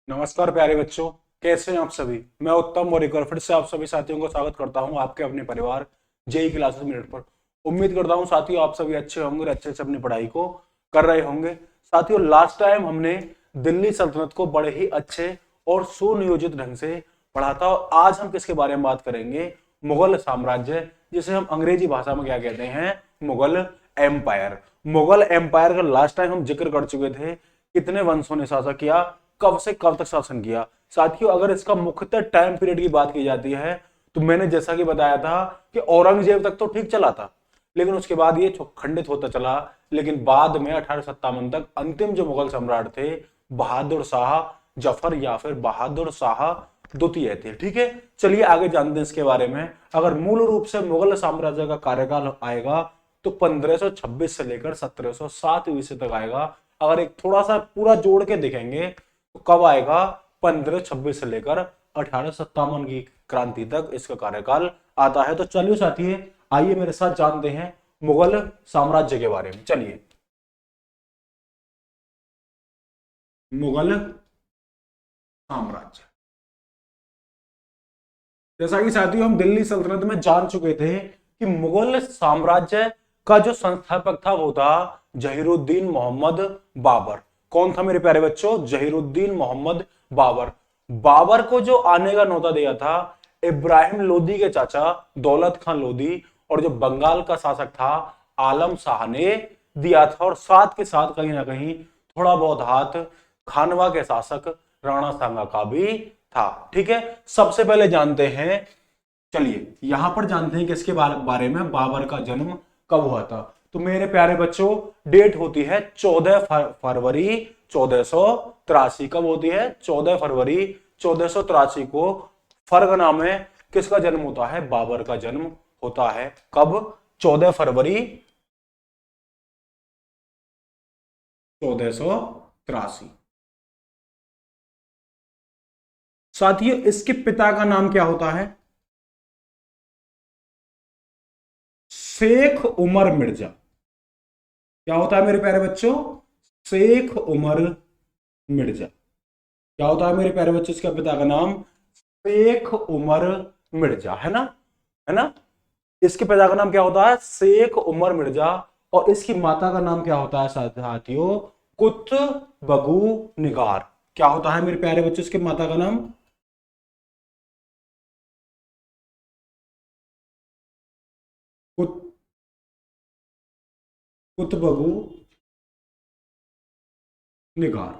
नमस्कार प्यारे बच्चों, कैसे हैं आप सभी। मैं उत्तम और एक बार फिर से आप सभी साथियों को स्वागत करता हूं आपके अपने परिवार जेई क्लासेस मिनट पर। उम्मीद करता हूं साथियों आप सभी अच्छे होंगे और अच्छे से अपनी पढ़ाई को कर रहे होंगे। साथियों लास्ट टाइम हमने दिल्ली सल्तनत को बड़े ही अच्छे और सुनियोजित ढंग से पढ़ा था। आज हम किसके बारे में बात करेंगे? मुगल साम्राज्य, जिसे हम अंग्रेजी भाषा में क्या कहते हैं? मुगल एम्पायर। मुगल एम्पायर का लास्ट टाइम हम जिक्र कर चुके थे। कितने वंशों ने शासन किया, कब से कब तक शासन किया। साथियों अगर इसका मुख्यतः टाइम पीरियड की बात की जाती है तो मैंने जैसा कि बताया था कि औरंगजेब तक तो ठीक चला था, लेकिन उसके बाद ये खंडित होता चला। लेकिन बाद में 1857 तक अंतिम जो मुगल सम्राट थे बहादुर शाह जफर या फिर बहादुर शाह द्वितीय थे। ठीक है, चलिए आगे जानते हैं इसके बारे में। अगर मूल रूप से मुगल साम्राज्य का कार्यकाल आएगा तो 1526 से लेकर 1707 ईस्वी तक आएगा। अगर एक थोड़ा सा पूरा जोड़ के देखेंगे तो कब आएगा? 1526 से लेकर 1857 की क्रांति तक इसका कार्यकाल आता है। तो चलिए साथी, आइए मेरे साथ जानते हैं मुगल साम्राज्य के बारे में। चलिए, मुगल साम्राज्य, जैसा कि साथियों हम दिल्ली सल्तनत में जान चुके थे कि मुगल साम्राज्य का जो संस्थापक था वो था जहीरुद्दीन मोहम्मद बाबर। कौन था मेरे प्यारे बच्चों? जहीरुद्दीन मोहम्मद बाबर। बाबर को जो आने का न्योता दिया था इब्राहिम लोदी के चाचा दौलत खान लोदी, और जो बंगाल का शासक था आलम शाह ने दिया था। और साथ के साथ कहीं ना कहीं थोड़ा बहुत हाथ खानवा के शासक राणा सांगा का भी था। ठीक है, सबसे पहले जानते हैं, चलिए यहां पर जानते हैं कि इसके बारे में बाबर का जन्म कब हुआ था। तो मेरे प्यारे बच्चों डेट होती है 14 फरवरी 1483। कब होती है? 14 फरवरी 1483 को फरगना में किसका जन्म होता है? बाबर का जन्म होता है। कब? 14 फरवरी 1483। साथियों इसके पिता का नाम क्या होता है? शेख उमर मिर्जा। क्या होता है मेरे प्यारे बच्चों? शेख उमर मिर्जा। क्या होता है मेरे प्यारे बच्चों इसका पिता का नाम? शेख उमर मिर्जा, है ना? है ना? इसके पिता का नाम क्या होता है? शेख उमर मिर्जा। और इसकी माता का नाम क्या होता है साथियों? कुतबगु निगार। क्या होता है मेरे प्यारे बच्चों इसके माता का नाम? कुत कुतबगु निगार।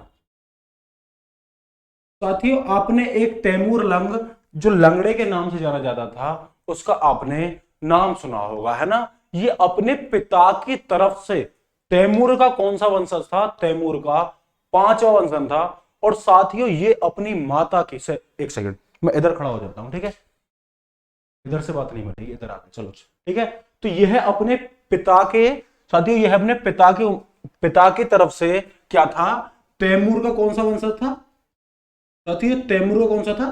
साथियों आपने एक तैमूर लंग, जो लंगड़े के नाम से जाना जाता था, उसका आपने नाम सुना होगा, है ना? ये अपने पिता की तरफ से तैमूर का कौन सा वंशज था? तैमूर का पांचवा वंशज था। और साथियों ये अपनी माता की से, एक सेकंड मैं इधर खड़ा हो जाता हूं, ठीक है? इधर से बात नहीं बनेगी, इधर आके चलो, ठीक है? तो यह अपने पिता के, साथियों यह अपने पिता की तरफ से क्या था? तैमूर का कौन सा वंशज था? साथियों तैमूर का कौन सा था?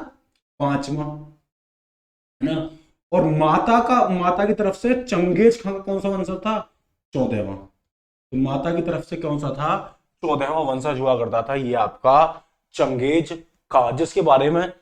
पांचवा, है ना? और माता की तरफ से चंगेज खान का कौन सा वंशज था? 14वां। तो माता की तरफ से कौन सा था? 14वां वंशज हुआ करता था ये आपका चंगेज का, जिसके बारे में,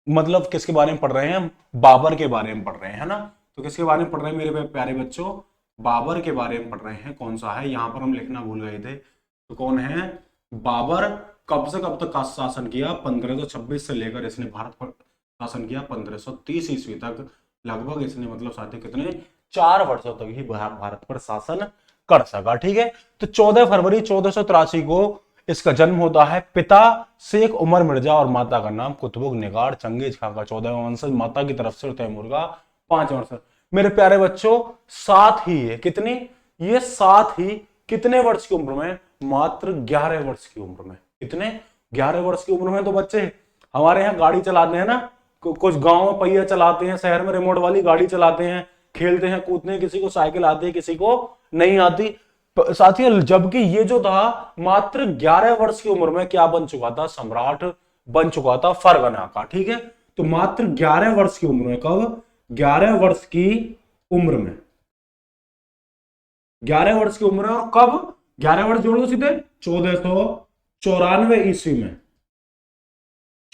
मतलब किसके बारे में पढ़ रहे हैं? बाबर के बारे में पढ़ रहे हैं, है ना? तो किसके बारे में पढ़ रहे हैं मेरे प्यारे बच्चों? बाबर के बारे में पढ़ रहे हैं। कौन सा है? यहां पर हम लिखना भूल गए थे। तो कौन है? बाबर। कब से कब तक का शासन किया? 1526 से लेकर इसने भारत पर शासन किया 1530 ईस्वी तक। लगभग इसने, मतलब साथी कितने, 4 वर्षों तक ही भारत पर शासन कर सका। ठीक है, तो 14 फरवरी 1483 को इसका जन्म होता है। पिता शेख उमर मिर्जा और माता का नाम कुतुबुग निगार, चंगेज खां का 14वां वंशज, माता की तरफ से तैमूर का 5वां वंशज। मेरे प्यारे बच्चों साथ ही है कितनी, ये साथ ही कितने वर्ष की उम्र में? मात्र 11 वर्ष की उम्र में। कितने? 11 वर्ष की उम्र में। तो बच्चे हमारे यहाँ गाड़ी चलाते हैं ना, कुछ गांव में पहिया चलाते हैं, शहर में रिमोट वाली गाड़ी चलाते हैं, खेलते हैं कूदते हैं, किसी को साइकिल आती है किसी को नहीं आती। साथियों जबकि ये जो था मात्र 11 वर्ष की उम्र में क्या बन चुका था? सम्राट बन चुका था फरगना का। ठीक है, तो मात्र 11 वर्ष की उम्र में। कब? 11 वर्ष की उम्र में। 11 वर्ष की उम्र है। और कब? 11 वर्ष जोड़ दो सीधे, 1494 ईस्वी में।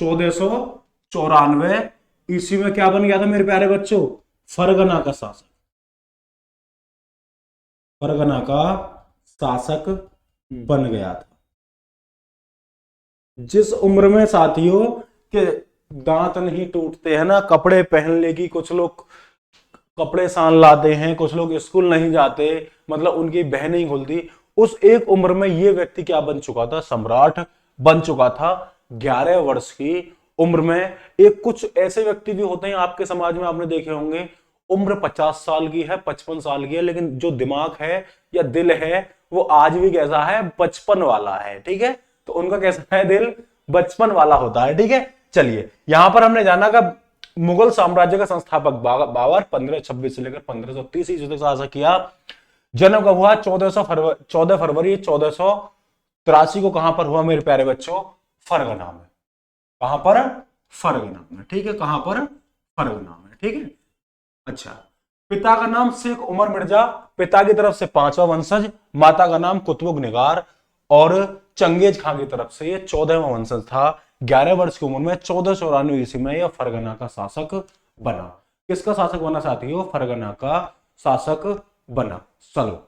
1494 ईस्वी में क्या बन गया था मेरे प्यारे बच्चों? फरगना का शासक। फरगना का शासक बन गया था। जिस उम्र में साथियों के दांत नहीं टूटते हैं ना, कपड़े पहन लेगी, कुछ लोग कपड़े सान लाते हैं, कुछ लोग स्कूल नहीं जाते, मतलब उनकी बहन नहीं खुलती, उस एक उम्र में ये व्यक्ति क्या बन चुका था? सम्राट बन चुका था। 11 वर्ष की उम्र में। एक कुछ ऐसे व्यक्ति भी होते हैं आपके समाज में, आपने देखे होंगे, उम्र 50 साल की है, 55 साल की है, लेकिन जो दिमाग है या दिल है वो आज भी कैसा है? बचपन वाला है। ठीक है, तो उनका कैसा है? दिल बचपन वाला होता है। ठीक है, चलिए यहां पर हमने जाना कि मुगल साम्राज्य का संस्थापक बाबर 1526 से लेकर 1530 ईस्वी तक शासन किया। जन्म कब हुआ? 14 फरवरी 1483 को। कहां पर हुआ मेरे प्यारे बच्चों? फरगना में। कहां पर? फरगना में। ठीक है, कहां पर? फरगना में। ठीक है, अच्छा। पिता का नाम शेख उमर मिर्जा, पिता की तरफ से 5वां वंशज, माता का नाम कुतुब निगार, और चंगेज खां की तरफ से ये 14वां वंशज था। 11 वर्ष की उम्र में 1494 ईस्वी में यह फरगना का शासक बना। किसका शासक बना साथियों? फरगना का शासक बना। चलो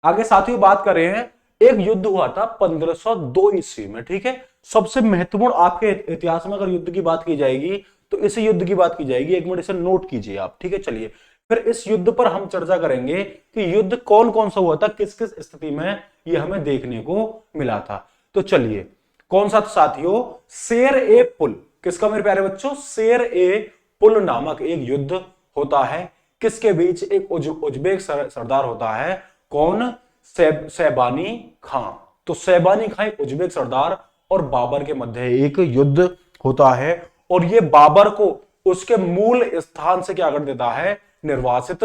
आगे साथियों बात कर रहे हैं, एक युद्ध हुआ था 1502 ईस्वी में। ठीक है, सबसे महत्वपूर्ण आपके इतिहास में अगर युद्ध की बात की जाएगी तो इस युद्ध की बात की जाएगी। एक मिनट इसे नोट कीजिए आप। ठीक है, चलिए फिर इस युद्ध पर हम चर्चा करेंगे कि युद्ध कौन कौन सा हुआ था, किस किस स्थिति में यह हमें देखने को मिला था। तो चलिए, कौन सा साथियों? शेर ए पुल। किसका मेरे प्यारे बच्चों? शेर ए पुल नामक एक युद्ध होता है। किसके बीच? एक उज्बेक सरदार होता है। कौन? सैबानी खां। तो सैबानी खां एक उज्बेक सरदार और बाबर के मध्य एक युद्ध होता है, और ये बाबर को उसके मूल स्थान से क्या कर देता है? निर्वासित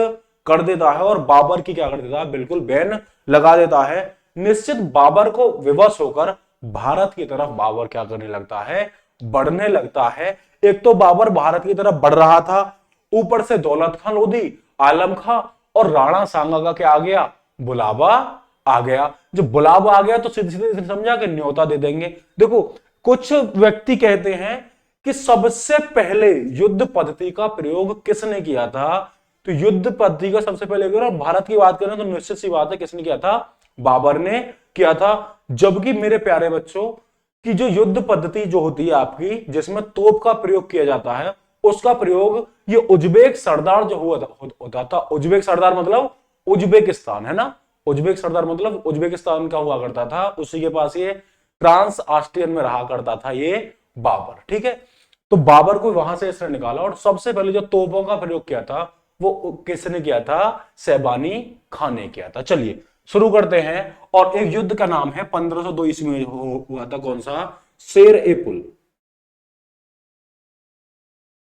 कर देता है, और बाबर की क्या कर देता है? बिल्कुल बैन लगा देता है। निश्चित बाबर को विवश होकर भारत की तरफ बाबर क्या करने लगता है? बढ़ने लगता है। एक तो बाबर भारत की तरफ बढ़ रहा था, ऊपर से दौलत खान लोधी, आलम खां और राणा सांगा का क्या आ गया? बुलावा आ गया। जब बुलावा आ गया तो सीधे सीधे समझा कि न्योता दे देंगे। देखो, कुछ व्यक्ति कहते हैं कि सबसे पहले युद्ध पद्धति का प्रयोग किसने किया था? तो युद्ध पद्धति का सबसे पहले अगर भारत की बात करें तो निश्चित सी बात है, किसने किया था? बाबर ने किया था। जबकि मेरे प्यारे बच्चों की जो युद्ध पद्धति जो होती है आपकी, जिसमें तोप का प्रयोग किया जाता है, उसका प्रयोग ये उज्बेक सरदार जो होता था। उज्बेक सरदार मतलब उज्बेकिस्तान, है ना? उज्बेक सरदार मतलब उज्बेकिस्तान का हुआ करता था, उसी के पास ये ट्रांस ऑस्ट्रियन में रहा करता था ये बाबर। ठीक है, तो बाबर को वहां से इसने निकाला, और सबसे पहले जो तोपों का प्रयोग किया था वो किसने किया था? सैबानी खां ने किया था। चलिए शुरू करते हैं, और एक युद्ध का नाम है 1502 ईस्वी में हुआ था। कौन सा? शेर ए पुल।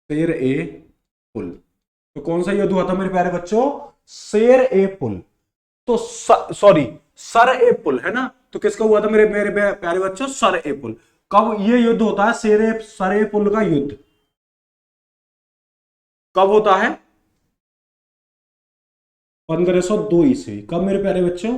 शेर ए पुल। तो कौन सा युद्ध हुआ था मेरे प्यारे बच्चों? शेर ए पुल। तो सॉरी, सर ए पुल, है ना? तो किसका हुआ था मेरे मेरे प्यारे बच्चों? सर ए पुल। कब ये युद्ध होता है? सर ए पुल का युद्ध कब होता है? 1502 ईस्वी। कब मेरे प्यारे बच्चों?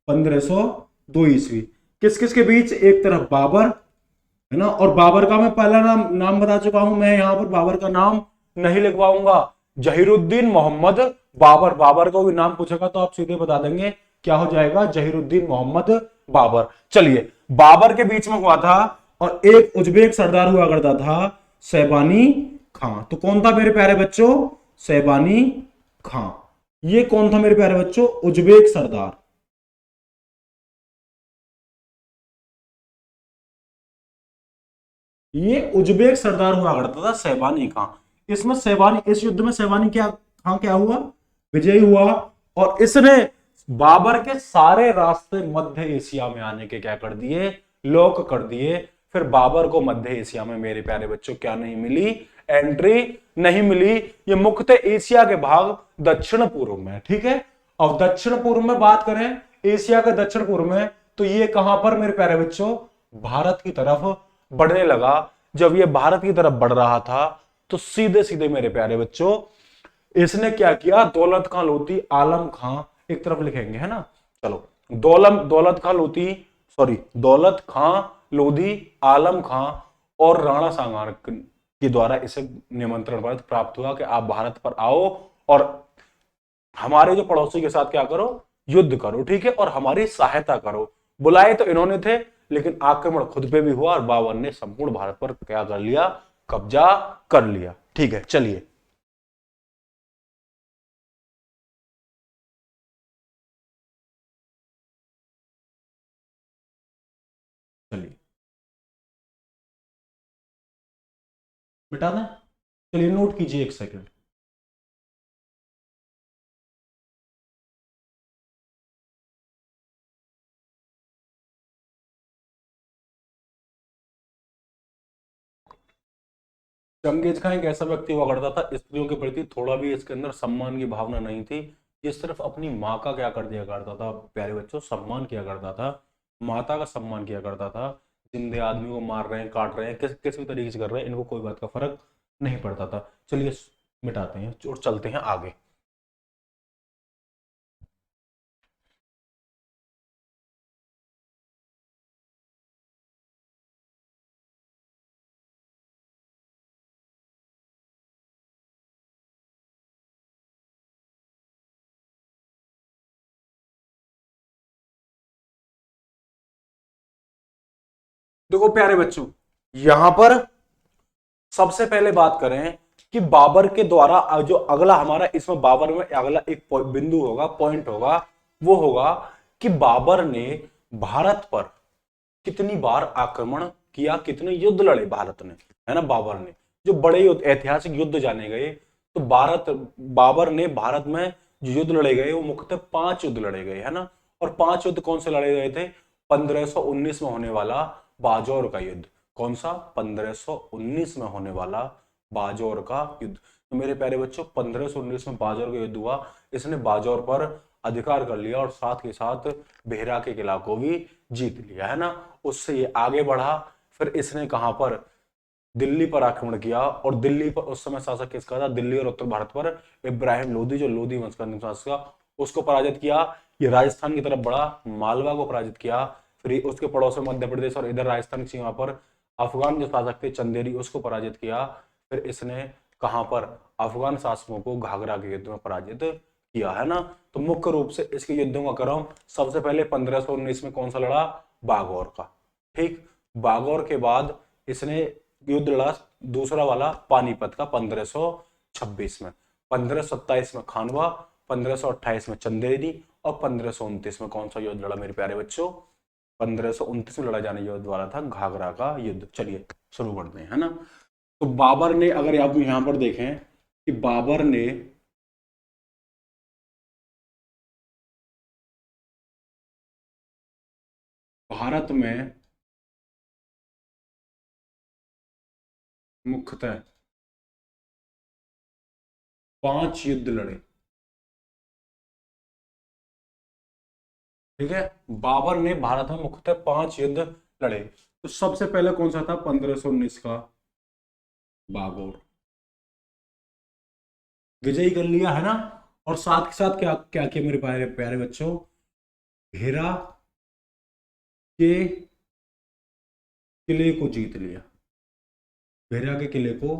1502 ईस्वी। किस किस के बीच? एक तरफ बाबर, है ना? और बाबर का मैं पहला नाम बता चुका हूं, मैं यहां पर बाबर का नाम नहीं लिखवाऊंगा। जहीरुद्दीन मोहम्मद बाबर। बाबर को भी नाम पूछेगा तो आप सीधे बता देंगे, क्या हो जाएगा? जहीरुद्दीन मोहम्मद बाबर। चलिए, बाबर के बीच में हुआ था, और एक उज्बेक सरदार हुआ करता था सैबानी खां। तो कौन था मेरे प्यारे बच्चों? सैबानी खां। ये कौन था मेरे प्यारे बच्चों? उज्बेक सरदार। ये उज्बेक सरदार हुआ करता था सैबानी खां। इसमें सैबानी, इस युद्ध में सैबानी क्या खां क्या हुआ? विजयी हुआ, और इसने बाबर के सारे रास्ते मध्य एशिया में आने के क्या कर दिए? लॉक कर दिए। फिर बाबर को मध्य एशिया में मेरे प्यारे बच्चों क्या नहीं मिली? एंट्री नहीं मिली। ये मुख्यतः एशिया के भाग दक्षिण पूर्व में। ठीक है, और दक्षिण पूर्व में बात करें, एशिया के दक्षिण पूर्व में, तो ये कहां पर मेरे प्यारे बच्चों? भारत की तरफ बढ़ने लगा। जब ये भारत की तरफ बढ़ रहा था तो सीधे सीधे मेरे प्यारे बच्चों इसने क्या किया? दौलत खां लोधी, आलम खां, एक तरफ लिखेंगे, है ना? चलो, दौलत खां लोधी, सॉरी, दौलत खां लोधी, आलम खां और राणा सांगार के द्वारा इसे निमंत्रण पत्र प्राप्त हुआ कि आप भारत पर आओ और हमारे जो पड़ोसी के साथ क्या करो, युद्ध करो, ठीक है, और हमारी सहायता करो। बुलाए तो इन्होंने थे, लेकिन आक्रमण खुद पे भी हुआ और बाबर ने संपूर्ण भारत पर क्या कर लिया, कब्जा कर लिया। ठीक है, चलिए चलिए मिटा दें, चलिए नोट कीजिए एक सेकंड। चंगेज खान एक ऐसा व्यक्ति हुआ करता था, स्त्रियों के प्रति थोड़ा भी इसके अंदर सम्मान की भावना नहीं थी। ये सिर्फ अपनी माँ का क्या कर दिया करता था प्यारे बच्चों, सम्मान किया करता था, माता का सम्मान किया करता था। जिंदे आदमी को मार रहे हैं, काट रहे हैं, किस भी तरीके से कर रहे हैं, इनको कोई बात का फर्क नहीं पड़ता था। चलिए मिटाते हैं और चलते हैं आगे। देखो प्यारे बच्चों, यहां पर सबसे पहले बात करें कि बाबर के द्वारा जो अगला हमारा इसमें बाबर में अगला एक बिंदु होगा, पॉइंट होगा, वो होगा कि बाबर ने भारत पर कितनी बार आक्रमण किया, कितने युद्ध लड़े भारत ने, है ना। बाबर ने जो बड़े युद्ध, ऐतिहासिक युद्ध जाने गए, तो बाबर ने भारत में जो युद्ध लड़े गए वो मुख्यतः 5 युद्ध लड़े गए, है ना। और 5 युद्ध कौन से लड़े गए थे? 1519 में होने वाला बाजौर का युद्ध। कौन सा? 1519 में होने वाला बाजौर का युद्ध। तो मेरे प्यारे बच्चों, 1519 में बाजौर का युद्ध हुआ, इसने बाजौर पर अधिकार कर लिया और साथ के साथ बेहरा के किला को भी जीत लिया, है ना। उससे ये आगे बढ़ा, फिर इसने कहां पर? दिल्ली पर आक्रमण किया, और दिल्ली पर उस समय शासक किसका था? दिल्ली और उत्तर भारत पर इब्राहिम लोदी, जो लोदी वंश का शासक था, उसको पराजित किया। ये राजस्थान की तरफ बढ़ा, मालवा को पराजित किया। फिर उसके पड़ोस में मध्य प्रदेश और इधर राजस्थान की सीमा पर अफगान जो शासक थे चंदेरी, उसको पराजित किया। फिर इसने कहां पर? अफगान शासकों को घाघरा के युद्ध में पराजित किया, है ना। तो मुख्य रूप से इसके युद्धों का क्रम, सबसे पहले 1519 में कौन सा लड़ा? बागौर का। ठीक, बागौर के बाद इसने युद्ध लड़ा दूसरा वाला पानीपत का 1526 में, 1527 में खानवा, 1528 में चंदेरी, और 1529 में कौन सा युद्ध लड़ा मेरे प्यारे बच्चों? 1529 में लड़ा जाने युद्ध वाला था घाघरा का युद्ध। चलिए शुरू करते हैं, है ना। तो बाबर ने, अगर आप यहां पर देखें कि बाबर ने भारत में मुख्यतः 5 युद्ध लड़े। ठीक है, बाबर ने भारत में मुख्यतः 5 युद्ध लड़े। तो सबसे पहले कौन सा था? 1519 का बागौर, विजयी कर लिया, है ना। और साथ के साथ क्या क्या किया मेरे प्यारे प्यारे बच्चों? हेरा के किले को जीत लिया, भेरा के किले को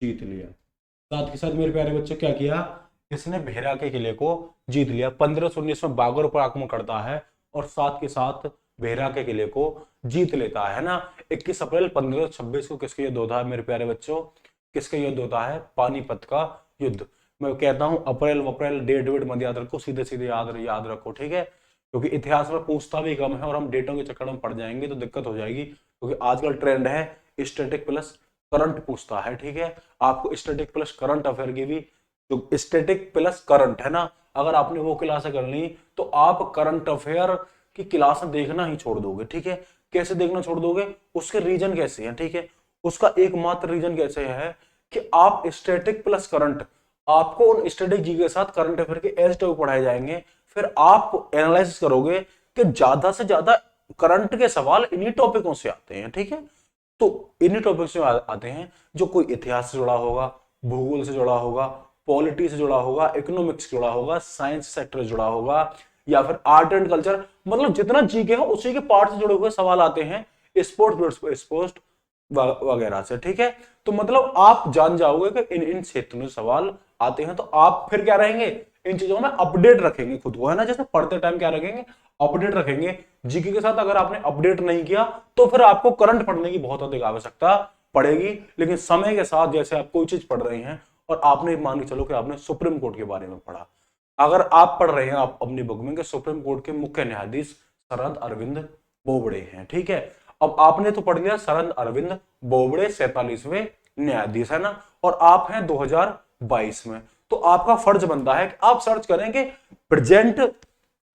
जीत लिया। साथ के साथ मेरे प्यारे बच्चों क्या किया? इसने भेरा के किले को जीत लिया। 1519 में बागौर पर आक्रमण करता है और साथ के साथ भेरा के किले को जीत लेता है ना। 21 अप्रैल 1526 को किसका युद्ध होता है मेरे प्यारे बच्चों? किसका युद्ध होता है? पानीपत का युद्ध। मैं कहता हूं अप्रैल अप्रैल डेट वेट मत याद रखो, सीधे सीधे याद रखो, ठीक है। क्योंकि इतिहास में पूछता भी कम है और हम डेटों के चक्कर में पड़ जाएंगे तो दिक्कत हो जाएगी। क्योंकि आजकल ट्रेंड है स्टैटिक प्लस करंट पूछता है, ठीक है। आपको स्टैटिक प्लस करंट अफेयर की भी, जो स्टैटिक प्लस करंट है ना, अगर आपने वो क्लासें कर ली तो आप करंट अफेयर की क्लासें देखना ही छोड़ दोगे, ठीक है। कैसे देखना छोड़ दोगे? उसके रीजन कैसे हैं, ठीक है। उसका एकमात्र रीजन कैसे है कि आप स्टैटिक प्लस करंट, आपको उन स्टैटिक जी के साथ करंट अफेयर के एज टॉपिक पढ़ाए जाएंगे। फिर आप एनालिसिस करोगे कि ज्यादा से ज्यादा करंट के सवाल इन्हीं टॉपिकों से आते हैं, ठीक है। तो इन्हीं टॉपिक्स में आते हैं जो कोई इतिहास से जुड़ा होगा, भूगोल से जुड़ा होगा, पॉलिटी से जुड़ा होगा, इकोनॉमिक्स से जुड़ा होगा, साइंस सेक्टर से जुड़ा होगा, या फिर आर्ट एंड कल्चर, मतलब जितना जीके हो उसी के पार्ट से जुड़े हुए सवाल आते हैं। स्पोर्ट्स वगैरह से। ठीक है, तो मतलब आप जान जाओगे कि इन इन क्षेत्रों से सवाल आते हैं, तो आप फिर क्या रहेंगे, इन चीजों में अपडेट रखेंगे खुद को, है ना। जैसे पढ़ते टाइम क्या रखेंगे, अपडेट रखेंगे। जीके के साथ अगर आपने अपडेट नहीं किया तो फिर आपको करंट पढ़ने की बहुत अधिक आवश्यकता पड़ेगी। लेकिन समय के साथ जैसे आप कोई चीज पढ़ रहे हैं और आपने मान के चलो कि आपने सुप्रीम कोर्ट के बारे में पढ़ा, अगर आप पढ़ रहे हैं आप अपनी बुक में कि सुप्रीम कोर्ट के मुख्य न्यायाधीश शरद अरविंद बोबड़े हैं, ठीक है। अब आपने तो पढ़ लिया शरद अरविंद बोबड़े 47वें न्यायाधीश, है ना, और आप हैं 2022 में, तो आपका फर्ज बनता है कि आप सर्च करेंगे present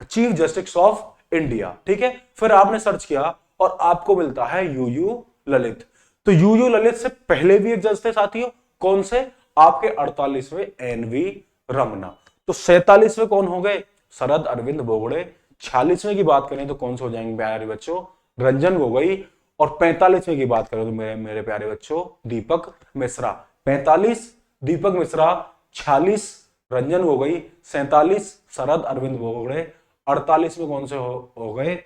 chief justice of India, ठीक है। फिर आपने सर्च किया और आपको मिलता है यूयू ललित। तो यूयू ललित से पहले भी एक जज थे साथियों, कौन से, आपके 48वें एनवी रमना। तो 47वें कौन हो गए, शरद अरविंद बोबड़े। 46वें की बात करें तो कौन से हो जाएंगे प्यारे बच्चों, रंजन गोगोई। और 45वें की बात करें तो मेरे मेरे प्यारे बच्चों दीपक मिश्रा। 45 दीपक मिश्रा, 46 रंजन गोगोई, 47 शरद अरविंद बोबड़े, 48 में कौन से हो गए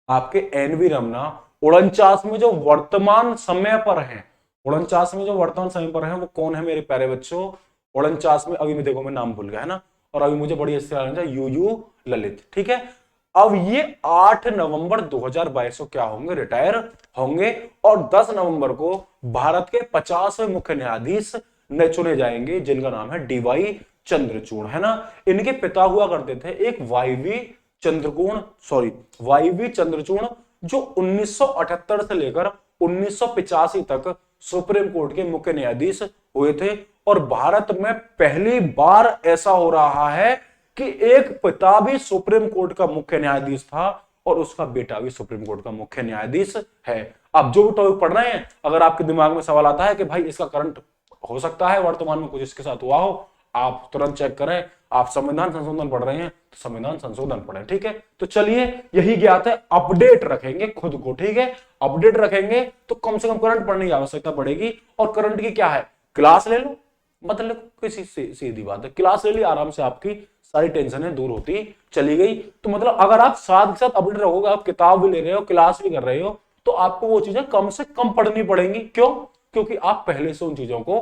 आपके एनवी रमना। 49 में जो वर्तमान समय पर है, 49 में जो वर्तमान समय पर है वो कौन है मेरे प्यारे बच्चों, 49 में, अभी मैं देखो मैं नाम भूल गया, है ना, और अभी मुझे बड़ी अच्छी आ यूयू ललित, ठीक है। अब ये 8 नवंबर 2022 को क्या होंगे, रिटायर होंगे, और 10 नवंबर को भारत के 50वें मुख्य न्यायाधीश ने चुने जाएंगे, जिनका नाम है डीवाई चंद्रचूड़, है ना। इनके पिता हुआ करते थे एक वाईवी चंद्रचूड़, जो 1978 से लेकर 1985 तक सुप्रीम कोर्ट के मुख्य न्यायाधीश हुए थे। और भारत में पहली बार ऐसा हो रहा है कि एक पिता भी सुप्रीम कोर्ट का मुख्य न्यायाधीश था और उसका बेटा भी सुप्रीम कोर्ट का मुख्य न्यायाधीश है। आप जो भी टॉपिक पढ़ रहे हैं, अगर आपके दिमाग में सवाल आता है कि भाई इसका करंट हो सकता है वर्तमान में कुछ इसके साथ हुआ हो, आप तुरंत चेक करें। आप संविधान संशोधन पढ़ रहे हैं तो संविधान संशोधन पढ़ें, ठीक है। तो चलिए, यही ज्ञात है, अपडेट रखेंगे खुद को, ठीक है। अपडेट रखेंगे तो कम से कम करंट पढ़ने की आवश्यकता पड़ेगी। और करंट की क्या है, क्लास ले लो, मतलब किसी सीधी बात है, क्लास ले ली, आराम से आपकी सारी टेंशनें दूर होती चली गई। तो मतलब अगर आप साथ के साथ अपडेट रहोगे, आप किताब भी ले रहे हो, क्लास भी कर रहे हो, तो आपको वो चीजें कम से कम पढ़नी पड़ेंगी। क्यों, क्योंकि आप पहले से उन चीजों को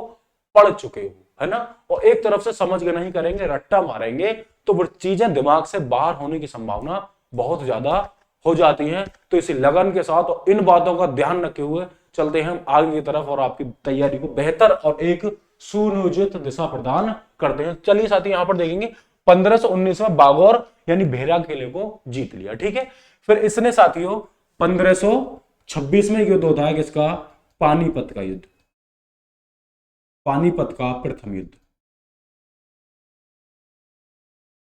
पढ़ चुके हो, है ना। और एक तरफ से समझ के नहीं करेंगे, रट्टा मारेंगे, तो वो चीजें दिमाग से बाहर होने की संभावना बहुत ज्यादा हो जाती हैं। तो इसी लगन के साथ और इन बातों का ध्यान रखे हुए चलते हैं हम आगे की तरफ और आपकी तैयारी को बेहतर और एक सुनियोजित दिशा प्रदान करते हैं। चलिए साथी, यहां पर देखेंगे 1519 में बागौर यानी भेरा किले को जीत लिया, ठीक है। फिर इसने साथियों 1526 में युद्ध होता है किसका, पानीपत का युद्ध, पानीपत का प्रथम युद्ध,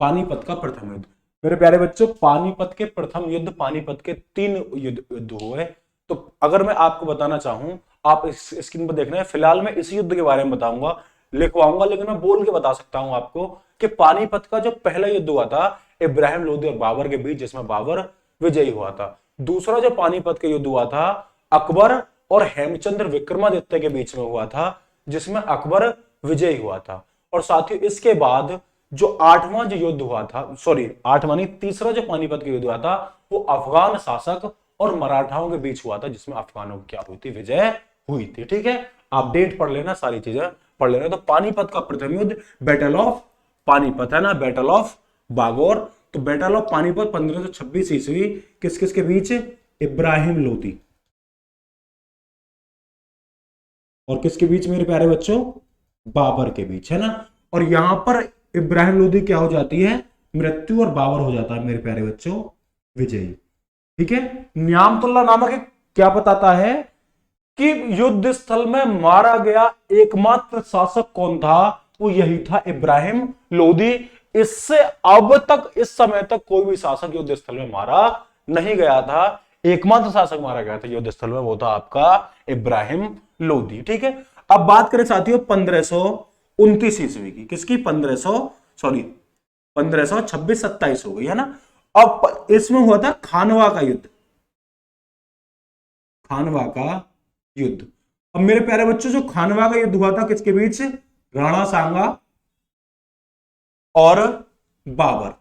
पानीपत का प्रथम युद्ध। मेरे प्यारे बच्चों, पानीपत के प्रथम युद्ध, पानीपत के 3 युद्ध हुए। तो अगर मैं आपको बताना चाहूं, आप इस स्क्रीन पर देख रहे हैं, फिलहाल मैं इस युद्ध के बारे में बताऊंगा, लिखवाऊंगा, लेकिन मैं बोल के बता सकता हूं आपको कि पानीपत का जो पहला युद्ध हुआ था इब्राहिम लोदी और बाबर के बीच, जिसमें बाबर विजयी हुआ था। दूसरा जो पानीपत का युद्ध हुआ था अकबर और हेमचंद्र विक्रमादित्य के बीच में हुआ था, जिसमें अकबर विजयी हुआ था। और साथ ही इसके बाद जो 8वां जो युद्ध हुआ था, सॉरी 8वां नहीं, तीसरा जो पानीपत का युद्ध हुआ था, वो अफगान शासक और मराठाओं के बीच हुआ था, जिसमें अफगानों की क्या हुई थी, विजय हुई थी, ठीक है। आप डेट पढ़ लेना, सारी चीजें पढ़ लेना। तो पानीपत का प्रथम युद्ध बैटल ऑफ पानीपत, है ना, बैटल ऑफ बागौर। तो बैटल ऑफ पानीपत 1526 ईस्वी, किस किस के बीच, इब्राहिम लोदी और किसके बीच मेरे प्यारे बच्चों, बाबर के बीच, है ना। और यहां पर इब्राहिम लोदी क्या हो जाती है, मृत्यु, और बाबर हो जाता है मेरे प्यारे बच्चों विजयी, ठीक है। न्यामतुल्ला नामक एक क्या बताता है कि युद्ध स्थल में मारा गया एकमात्र शासक कौन था, वो यही था इब्राहिम लोदी। इससे अब तक, इस समय तक कोई भी शासक युद्ध स्थल में मारा नहीं गया था, एकमात्र शासक मारा गया था युद्ध स्थल में, वो था आपका इब्राहिम लोदी, ठीक है। अब बात करें साथियों 1529 ईस्वी की, किसकी, 1526 27 हो गई, है ना। अब इसमें हुआ था खानवा का युद्ध, खानवा का युद्ध। अब मेरे प्यारे बच्चों, जो खानवा का युद्ध हुआ था किसके बीच, राणा सांगा और बाबर।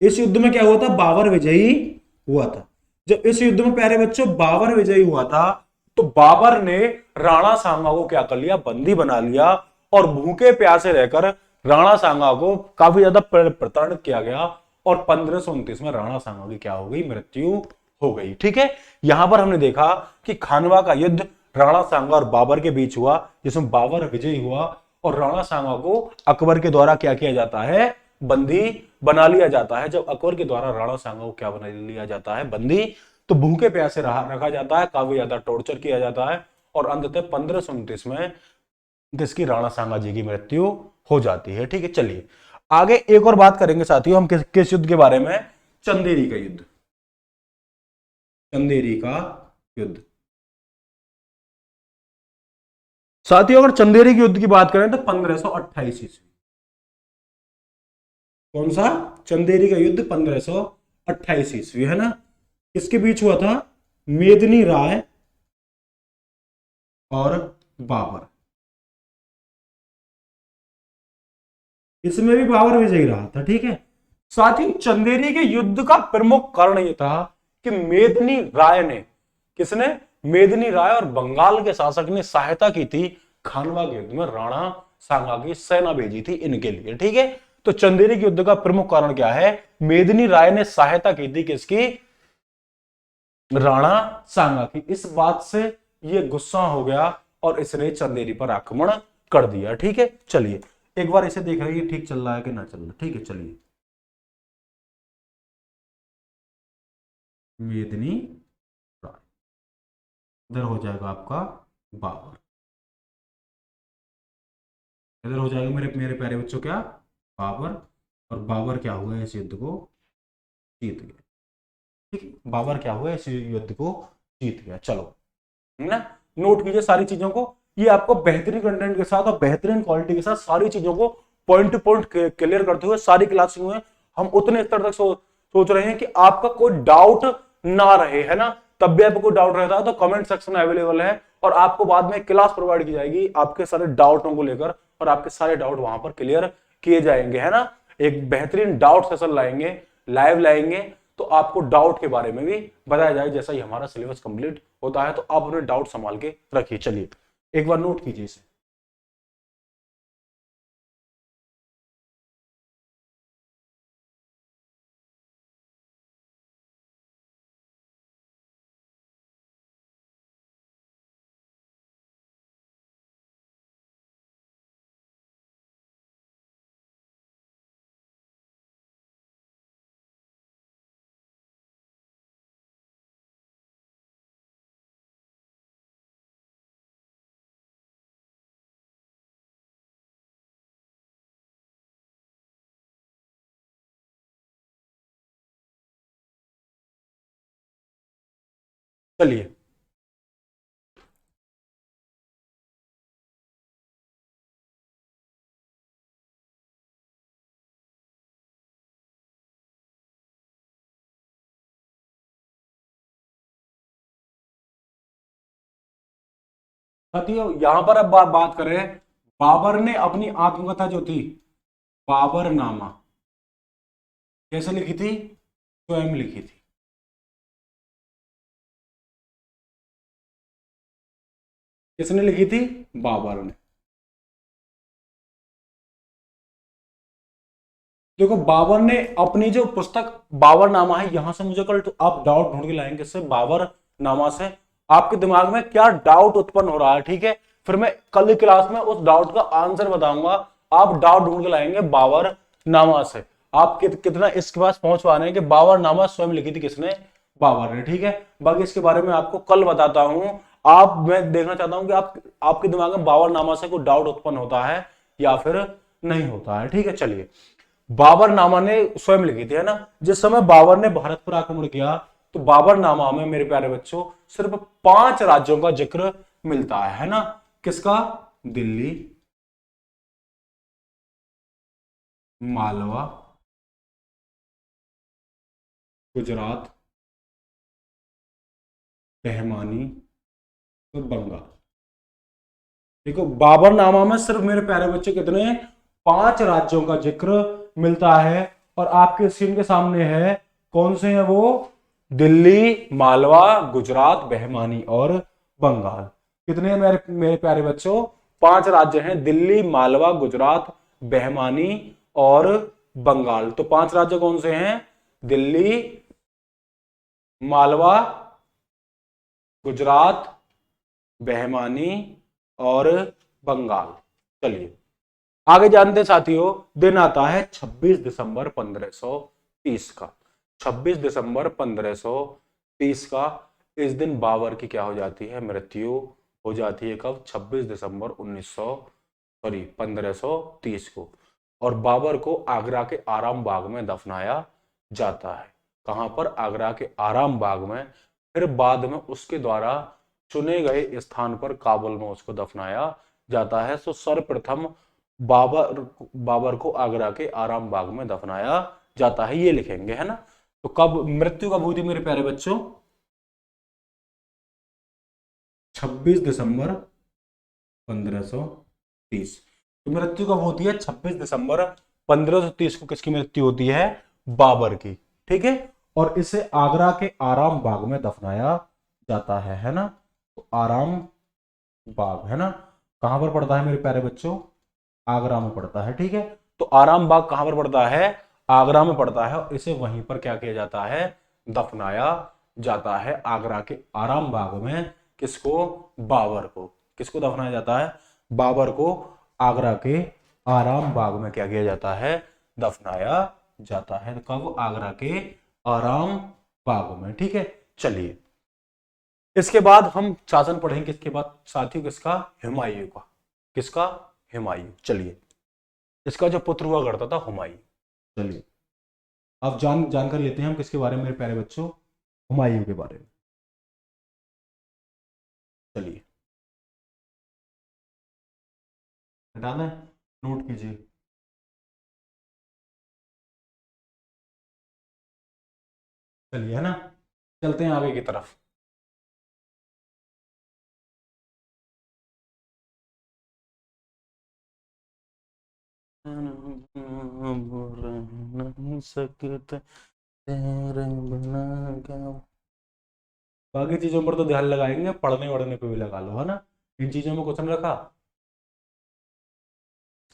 इस युद्ध में क्या हुआ था, बाबर विजयी हुआ था। जब इस युद्ध में प्यारे बच्चों बाबर विजयी हुआ था, तो बाबर ने राणा सांगा को क्या कर लिया, बंदी बना लिया, और भूखे प्यासे रहकर राणा सांगा को काफी ज्यादा प्रताड़ित किया गया, और 1529 में राणा सांगा की क्या हो गई, मृत्यु हो गई। ठीक है, यहां पर हमने देखा कि खानवा का युद्ध राणा सांगा और बाबर के बीच हुआ, जिसमें बाबर विजयी हुआ और राणा सांगा को अकबर के द्वारा क्या किया जाता है, बंदी बना लिया जाता है। जब अकबर के द्वारा राणा सांगा को क्या बना लिया जाता है, बंदी, तो भूखे प्यासे रखा जाता है, काफी ज्यादा टॉर्चर किया जाता है, और अंततः 1529 में किसकी, राणा सांगा जी की मृत्यु हो जाती है। ठीक है, चलिए आगे एक और बात करेंगे साथियों हम किस युद्ध के बारे में, चंदेरी का युद्ध। चंदेरी का युद्ध साथियों, अगर चंदेरी के युद्ध की बात करें तो 1528 ईस्वी। कौन सा, चंदेरी का युद्ध 1528 ईस्वी, है ना। किसके बीच हुआ था, मेदिनी राय और बाबर। इसमें भी बाबर विजयी रहा था। ठीक है, साथ ही चंदेरी के युद्ध का प्रमुख कारण यह था कि मेदिनी राय ने, किसने, मेदिनी राय और बंगाल के शासक ने सहायता की थी खानवा के युद्ध में, राणा सांगा की सेना भेजी थी इनके लिए। ठीक है, तो चंदेरी के युद्ध का प्रमुख कारण क्या है, मेदिनी राय ने सहायता की थी किसकी, राणा सांगा की। इस बात से ये गुस्सा हो गया और इसने चंदेरी पर आक्रमण कर दिया। ठीक है, चलिए एक बार इसे देख रहे हैं ठीक चल रहा है कि ना चल रहा। ठीक है, चलिए मेदिनी राय, इधर हो जाएगा आपका बाबर, इधर हो जाएगा मेरे मेरे प्यारे बच्चों क्या, बाबर, और बाबर क्या हुआ, इस युद्ध को जीत गया। ठीक, बाबर क्या हुआ, इस युद्ध को जीत गया। चलो ना, नोट कीजिए सारी चीजों को, ये आपको बेहतरीन कंटेंट के साथ और बेहतरीन क्वालिटी के साथ सारी चीजों को पॉइंट टू पॉइंट क्लियर करते हुए सारी क्लास में हम उतने स्तर तक सोच रहे हैं कि आपका कोई डाउट ना रहे, है ना। तब भी आपको कोई डाउट रहता है तो कमेंट सेक्शन में अवेलेबल है, और आपको बाद में क्लास प्रोवाइड की जाएगी आपके सारे डाउटों को लेकर, और आपके सारे डाउट वहां पर क्लियर किए जाएंगे, है ना। एक बेहतरीन डाउट सेशन लाएंगे, लाइव लाएंगे, तो आपको डाउट के बारे में भी बताया जाए। जैसा ही हमारा सिलेबस कंप्लीट होता है तो आप अपने डाउट संभाल के रखिए। चलिए एक बार नोट कीजिए इसे। चलिए साथियों, यहां पर अब बात करें, बाबर ने अपनी आत्मकथा जो थी बाबरनामा कैसे लिखी थी, स्वयं लिखी थी। किसने लिखी थी, बाबर ने। देखो बाबर ने अपनी जो पुस्तक बाबरनामा है, यहां से मुझे कल आप डाउट ढूंढ के लाएंगे, इससे बाबरनामा से आपके दिमाग में क्या डाउट उत्पन्न हो रहा है। ठीक है, फिर मैं कल की क्लास में उस डाउट का आंसर बताऊंगा, आप डाउट ढूंढ के लाएंगे बाबरनामा से। आप कितना इसके पास पहुंच पा रहे हैं कि बाबरनामा स्वयं लिखी थी किसने, बाबर ने। ठीक है, बाकी इसके बारे में आपको कल बताता हूं। आप, मैं देखना चाहता हूं कि आपके दिमाग में बाबरनामा से कोई डाउट उत्पन्न होता है या फिर नहीं होता है। ठीक है, चलिए बाबरनामा ने स्वयं लिखी थी, है ना। जिस समय बाबर ने भारत पर आक्रमण किया तो बाबरनामा में मेरे प्यारे बच्चों सिर्फ 5 राज्यों का जिक्र मिलता है ना। किसका, दिल्ली, मालवा, गुजरात, बहमानी, तो बंगाल। देखो बाबरनामा में सिर्फ मेरे प्यारे बच्चे कितने, 5 राज्यों का जिक्र मिलता है, और आपके स्क्रीन के सामने है कौन से हैं वो, दिल्ली, मालवा, गुजरात, बहमानी और बंगाल। कितने मेरे मेरे प्यारे बच्चों? 5 राज्य हैं, दिल्ली, मालवा, गुजरात, बहमानी और बंगाल। तो 5 राज्य कौन से हैं? दिल्ली, मालवा, गुजरात, बहमानी और बंगाल। चलिए आगे जानते हैं साथियों। दिन आता है 26 दिसंबर 1530 का। 26 दिसंबर 1530 का। इस दिन बाबर की क्या हो जाती है? मृत्यु हो जाती है। कब? 26 दिसंबर 1530 को। और बाबर को आगरा के आराम बाग में दफनाया जाता है। कहां पर? आगरा के आराम बाग में। फिर बाद में उसके द्वारा चुने गए स्थान पर काबुल में उसको दफनाया जाता है। तो सर्वप्रथम बाबर को आगरा के आराम बाग में दफनाया जाता है, ये लिखेंगे, है ना। तो कब मृत्यु कब हुई थी मेरे प्यारे बच्चों? 26 दिसंबर 1530। तो मृत्यु कब होती है? 26 दिसंबर 1530 को किसकी मृत्यु होती है? बाबर की। ठीक है। और इसे आगरा के आराम बाग में दफनाया जाता है ना। तो आराम बाग, है ना, कहां पर पड़ता है मेरे प्यारे बच्चों? आगरा में पड़ता है। ठीक है। तो आराम बाग कहां पर पड़ता है? आगरा में पड़ता है। और इसे वहीं पर क्या किया जाता है? दफनाया जाता है, आगरा के आराम बाग में। किसको? बाबर को। किसको दफनाया जाता है? बाबर को आगरा के आराम बाग में क्या किया जाता है? दफनाया जाता है। कब? आगरा के आराम बाग में। ठीक है। चलिए इसके बाद हम शासन पढ़ेंगे। किसके बाद साथियों? किसका? हुमायूं का। किसका? हुमायूं। चलिए इसका जो पुत्र हुआ करता था हुमायूं। चलिए अब जानकर लेते हैं हम किसके बारे में मेरे प्यारे बच्चों? हुमायूं के बारे में। चलिए हटाना है, नोट कीजिए। चलिए, है ना, चलते हैं आगे की तरफ। नहीं सकते तेरे बिना क्या। बाकी चीजों पर तो ध्यान लगाएंगे, पढ़ने वढ़ने पे भी लगा लो, है ना। इन चीजों में क्वेश्चन रखा,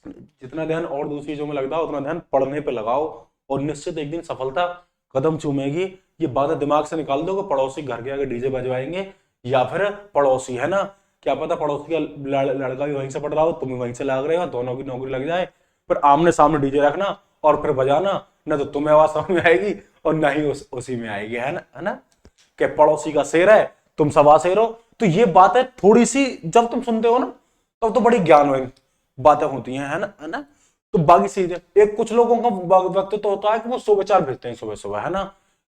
जितना ध्यान और दूसरी चीजों में लगता है उतना ध्यान पढ़ने पे लगाओ, और निश्चित एक दिन सफलता कदम चूमेगी। ये बातें दिमाग से निकाल दो कि पड़ोसी घर के आगे डीजे बजवाएंगे, या फिर पड़ोसी, है ना, क्या पता पड़ोसी का लड़का भी वहीं से पढ़ रहा हो, तुम भी वहीं से लग रहे हो, दोनों की नौकरी लग जाए। फिर आमने सामने डीजे रखना और फिर बजाना, न तो तुम्हें आवाज समझ में आएगी और न ही उसी में आएगी, है ना, है ना। कि पड़ोसी का शेर है, तुम सवा शेर हो। तो ये बातें थोड़ी सी जब तुम सुनते हो ना, तब तो बड़ी ज्ञान बातें होती हैं, है ना, है ना। तो बाकी चीजें, एक कुछ लोगों का व्यक्तित्व तो होता है कि वो सुविचार भेजते हैं सुबह सुबह, है ना,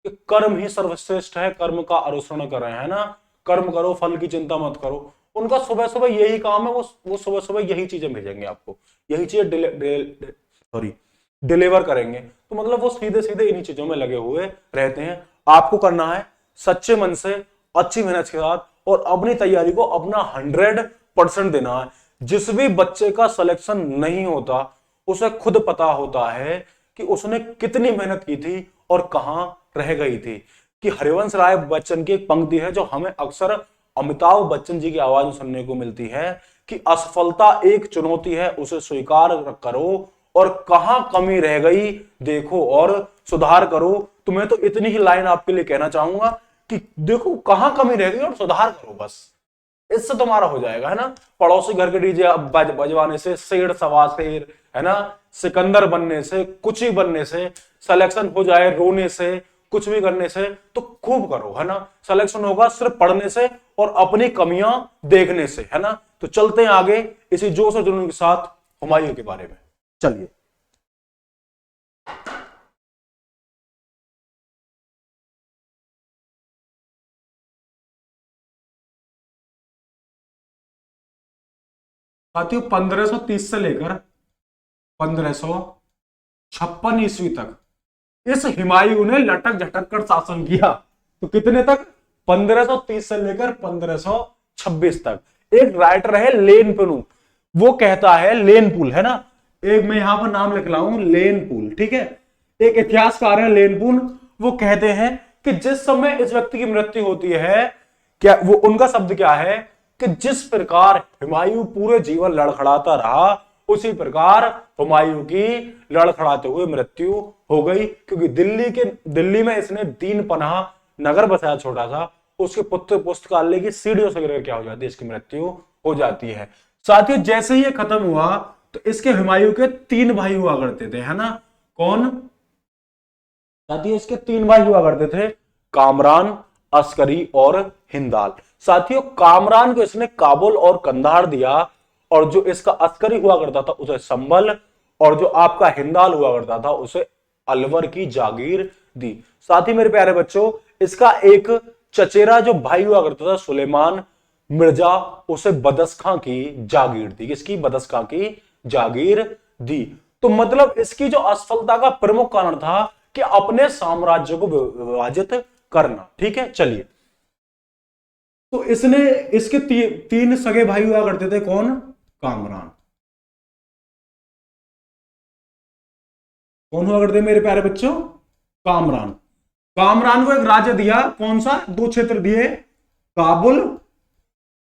कि कर्म ही सर्वश्रेष्ठ है, कर्म का अनुसरण कर रहे हैं, है ना, कर्म करो, फल की चिंता मत करो। उनका सुबह सुबह यही काम है, वो सुबह सुबह यही चीजें भेजेंगे आपको, यही चीजें सॉरी डिलीवर करेंगे। तो मतलब वो सीधे सीधे इन्हीं चीजों में लगे हुए रहते हैं। आपको करना है सच्चे मन से, अच्छी मेहनत के साथ, और अपनी तैयारी को अपना 100% देना है। जिस भी बच्चे का सिलेक्शन नहीं होता, उसे खुद पता होता है कि उसने कितनी मेहनत की थी और कहां रह गई थी। कि हरिवंश राय बच्चन की एक पंक्ति है जो हमें अक्सर अमिताभ बच्चन जी की आवाज में सुनने को मिलती है कि असफलता एक चुनौती है, उसे स्वीकार करो, और कहां कमी रह गई देखो और सुधार करो। तो मैं तो इतनी ही लाइन आपके लिए कहना चाहूंगा कि देखो कहां कमी रह गई और सुधार करो, बस इससे तुम्हारा हो जाएगा, है ना। पड़ोसी घर के डीजे बजवाने से, शेर सवा शेर, है ना, सिकंदर बनने से, कुछ ही बनने से, सिलेक्शन हो जाए रोने से, कुछ भी करने से, तो खूब करो, है ना। सिलेक्शन होगा सिर्फ पढ़ने से और अपनी कमियां देखने से, है ना। तो चलते हैं आगे इसी जोश और जुनून के साथ हुमायूं के बारे में। चलिए साथियों, 1530 से लेकर 1556 ईस्वी तक इस हुमायूं ने लटक झटक कर शासन किया। तो कितने तक? 1530 से लेकर 1526 तक। एक राइटर है लेनपुल, वो कहता है, लेनपुल, है ना, एक मैं यहां पर नाम लिख रहा हूं, लेनपुल, ठीक है, एक इतिहासकार है लेनपुल। वो कहते हैं कि जिस समय इस व्यक्ति की मृत्यु होती है, क्या वो उनका शब्द क्या है कि जिस प्रकार हुमायूं पूरे जीवन लड़खड़ाता रहा, उसी प्रकार हुमायूं की लड़खड़ाते हुए मृत्यु हो गई, क्योंकि दिल्ली में इसने दीन पनाह नगर बसाया छोटा सा, उसके पुत्र पुस्तकालय की सीढ़ियों से गिरकर क्या हो जाती है, इसकी मृत्यु हो जाती है। साथियों जैसे ही ये खत्म हुआ तो इसके हुमायूं के 3 भाई हुआ करते थे, है ना। कौन साथियों, इसके 3 भाई हुआ करते थे, कामरान, अस्करी और हिंदाल। साथियों कामरान को इसने काबुल और कंधार दिया, और जो इसका अस्करी हुआ करता था उसे संभल, और जो आपका हिंदाल हुआ करता था उसे अलवर की जागीर दी। साथ ही मेरे प्यारे बच्चों, इसका एक चचेरा जो भाई हुआ करता था सुलेमान मिर्जा, उसे बदस्खां की जागीर दी। किसकी? बदस्खां की जागीर दी। तो मतलब इसकी जो असफलता का प्रमुख कारण था कि अपने साम्राज्य को विभाजित करना। ठीक है, चलिए। तो इसने इसके 3 सगे भाई हुआ करते थे। कौन? कामरान। कौन हुआ करते मेरे प्यारे बच्चों? कामरान। कामरान को एक राज्य दिया, कौन सा? 2 क्षेत्र दिए, काबुल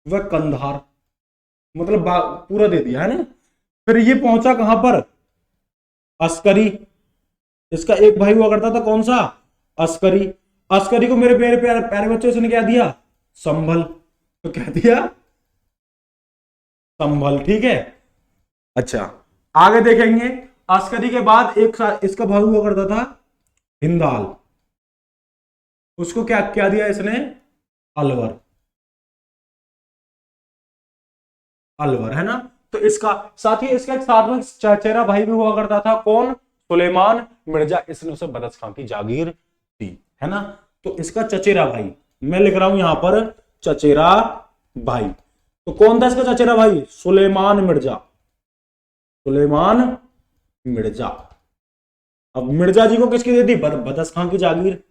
व कंधार, मतलब पूरा दे दिया, है ना। फिर ये पहुंचा कहां पर? अस्करी। इसका एक भाई हुआ करता था, कौन सा? अस्करी। अस्करी को मेरे प्यारे प्यारे प्यारे बच्चों इसने क्या दिया? संभल। तो क्या दिया? संभल। ठीक है, अच्छा आगे देखेंगे। अस्करी के बाद एक इसका भाई हुआ करता था हिंदाल, उसको क्या क्या दिया इसने? अलवर। अलवर, है ना। तो इसका साथ ही इसका एक साथ में चचेरा भाई भी हुआ करता था, कौन? सुलेमान मिर्जा। इसने उसे बदस्खां की जागीर दी, है ना। तो इसका चचेरा भाई, मैं लिख रहा हूं यहां पर चचेरा भाई। तो कौन था इसका चचेरा भाई? सुलेमान मिर्जा। सुलेमान मिर्जा। अब मिर्जा जी को किसकी दे दी? बदस्खां की जागीर।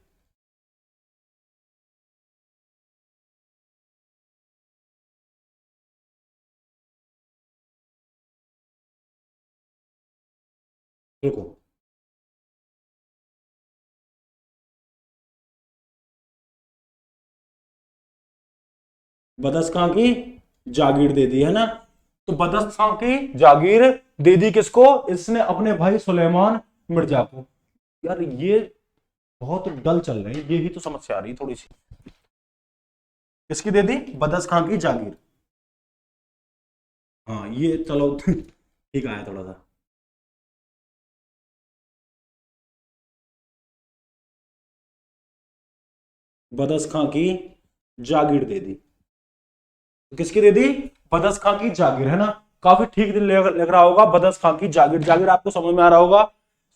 देखो, बदस्खां की जागीर दे दी, है ना। तो बदस्खां की जागीर दे दी किसको? इसने अपने भाई सुलेमान मिर्जा को। यार ये बहुत डल चल रहे हैं, ये ही तो समस्या आ रही थोड़ी सी। किसकी दे दी? बदस्खां की जागीर। हाँ ये चलो ठीक आया थोड़ा सा। बदस्खां की जागीर दे दी। तो किसकी दे दी? बदस्खां की जागीर, है ना। काफी ठीक लग रहा होगा। बदस्खां की जागीर, जागीर आपको समझ में आ रहा होगा।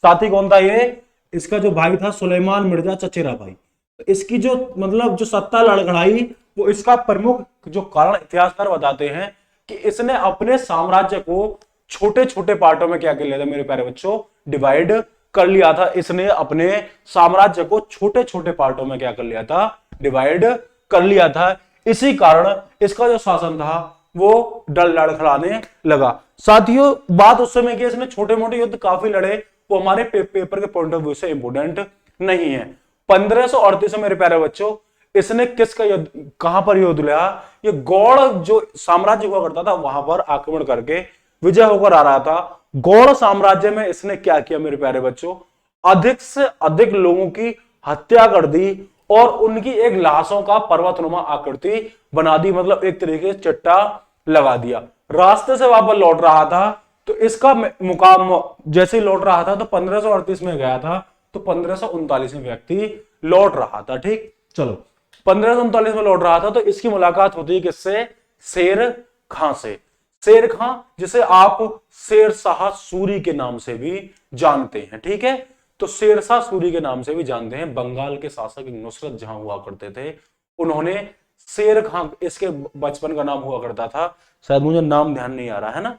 साथी कौन था ये? इसका जो भाई था सुलेमान मिर्जा, चचेरा भाई। तो इसकी जो मतलब जो सत्ता लड़खड़ाई, वो इसका प्रमुख जो कारण इतिहासकार बताते हैं कि इसने अपने साम्राज्य को छोटे छोटे पार्टों में क्या कर लिया था मेरे प्यारे बच्चों? डिवाइड कर लिया था। इसने अपने साम्राज्य को छोटे छोटे पार्टों में क्या कर लिया था? डिवाइड कर लिया था। इसी कारण इसका जो शासन था वो डल लड़खड़ाने लगा। साथियों बात उस समय की इसने छोटे मोटे युद्ध काफी लड़े, वो हमारे पेपर के पॉइंट ऑफ व्यू से इंपोर्टेंट नहीं है। 1538 में मेरे प्यारे बच्चों इसने किसका युद्ध, कहां पर युद्ध लिया? ये गौड़ जो साम्राज्य हुआ करता था वहां पर आक्रमण करके विजय होकर आ रहा था। गौड़ साम्राज्य में इसने क्या किया मेरे प्यारे बच्चों? अधिक से अधिक लोगों की हत्या कर दी और उनकी एक लाशों का पर्वतनुमा आकृति बना दी, मतलब एक तरीके से चट्टा लगा दिया। रास्ते से वापस लौट रहा था तो इसका मुकाम जैसे लौट रहा था तो 1538 में गया था, तो 1539 में व्यक्ति लौट रहा था। ठीक, चलो 1539 में लौट रहा था तो इसकी मुलाकात होती है किससे? शेर खां से। शेर खां जिसे आप शेर शाह सूरी के नाम से भी जानते हैं। ठीक है, तो शेरशाह सूरी के नाम से भी जानते हैं। बंगाल के शासक नुसरत जहां हुआ करते थे, उन्होंने शेर खां, इसके बचपन का नाम हुआ करता था, शायद मुझे नाम ध्यान नहीं आ रहा है ना,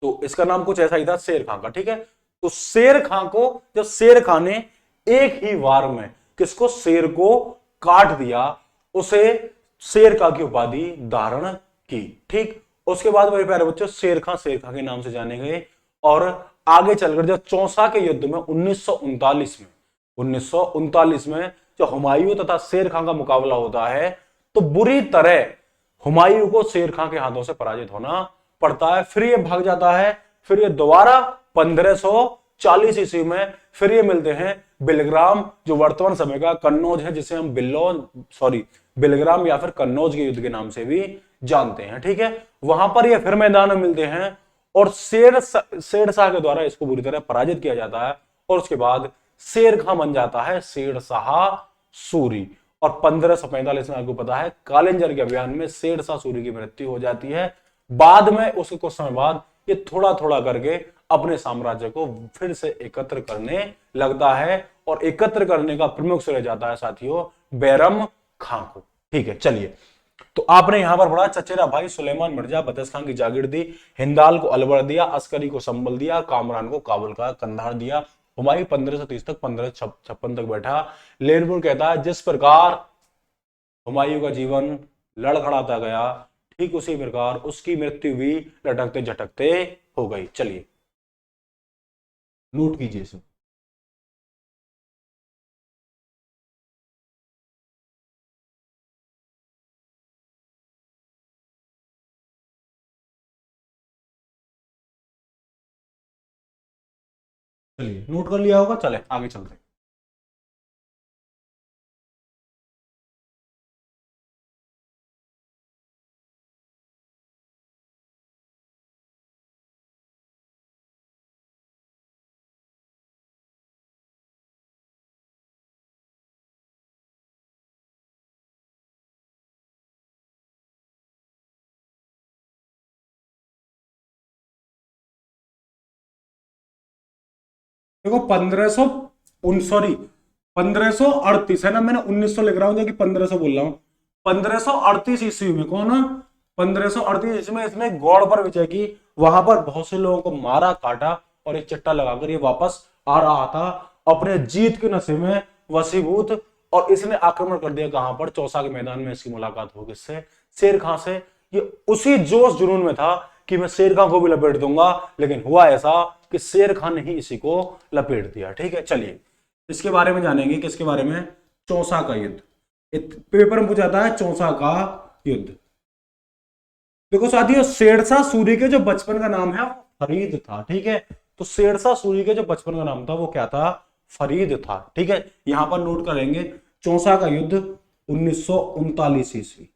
तो इसका नाम कुछ ऐसा ही था शेर खां का। ठीक है, तो शेर खां को जब शेर खां ने एक ही वार में किसको? शेर को काट दिया, उसे शेर खां की उपाधि धारण की। ठीक, उसके बाद मेरे प्यारे बच्चों शेर खां के नाम से जाने गए। और आगे चलकर जब चौसा के युद्ध में 1939 में 1939 में जो हुमायूं तथा शेर खां का मुकाबला होता है तो बुरी तरह हुमायूं को शेर खां के हाथों से पराजित होना पड़ता है। फिर ये भाग जाता है, फिर ये दोबारा 1540 ईस्वी में फिर ये मिलते हैं बिलग्राम, जो वर्तमान समय का कन्नौज है, जिसे हम बिलग्राम या फिर कन्नौज के युद्ध के नाम से भी जानते हैं। ठीक है, वहां पर ये फिर मैदान में मिलते हैं और शेरशाह के द्वारा इसको बुरी तरह पराजित किया जाता है और उसके बाद शेर खां बन जाता है शेरशाह सूरी। और 1545 में आपको पता है कालिंजर के अभियान में शेरशाह सूरी की मृत्यु हो जाती है। बाद में उसके कुछ समय बाद ये थोड़ा थोड़ा करके अपने साम्राज्य को फिर से एकत्र करने लगता है और एकत्र करने का प्रमुख श्रेय जाता है साथियों बैरम खां को। ठीक है, चलिए, तो आपने यहां पर पढ़ा चचेरा भाई सुलेमान मिर्जा बदस खां की जागीर दी, हिंदाल को अलवर दिया, अस्करी को संबल दिया, कामरान को काबुल का कंधार दिया। हुमायूं 1530 तक 1556 तक बैठा। लेनपुर कहता है जिस प्रकार हुमायूं का जीवन लड़खड़ाता गया ठीक उसी प्रकार उसकी मृत्यु भी लटकते झटकते हो गई। चलिए नोट कीजिए इसे। चलिए नोट कर लिया होगा, चले आगे चलते हैं। देखो 1538 है ना, मैंने 1900 लिख रहा हूं जो कि 1500 बोल रहा हूं। 1538 ईस्वी में कौन, 1538 ईस्वी में इसने गौड़ पर विजय की, वहां पर बहुत से लोगों को मारा काटा और एक चट्टा लगाकर ये वापस आ रहा था अपने जीत के नशे में वसीभूत, और इसने आक्रमण कर दिया कहां पर, चौसा के मैदान में इसकी मुलाकात हो किससे, शेर खां से। ये उसी जोश जुनून में था कि मैं शेर खां को भी लपेट दूंगा, लेकिन हुआ ऐसा कि शेर खान ने ही इसी को लपेट दिया। ठीक है, चलिए इसके बारे में जानेंगे, किसके बारे में, चौसा का युद्ध। पेपर में पूछा था चौसा का युद्ध। देखो साथियों शेरशाह सूरी के जो बचपन का नाम है वो फरीद था। ठीक है, तो शेरशाह सूरी के जो बचपन का नाम था वो क्या था, फरीद था। ठीक है, यहां पर नोट करेंगे चौसा का युद्ध 1939 ईस्वी।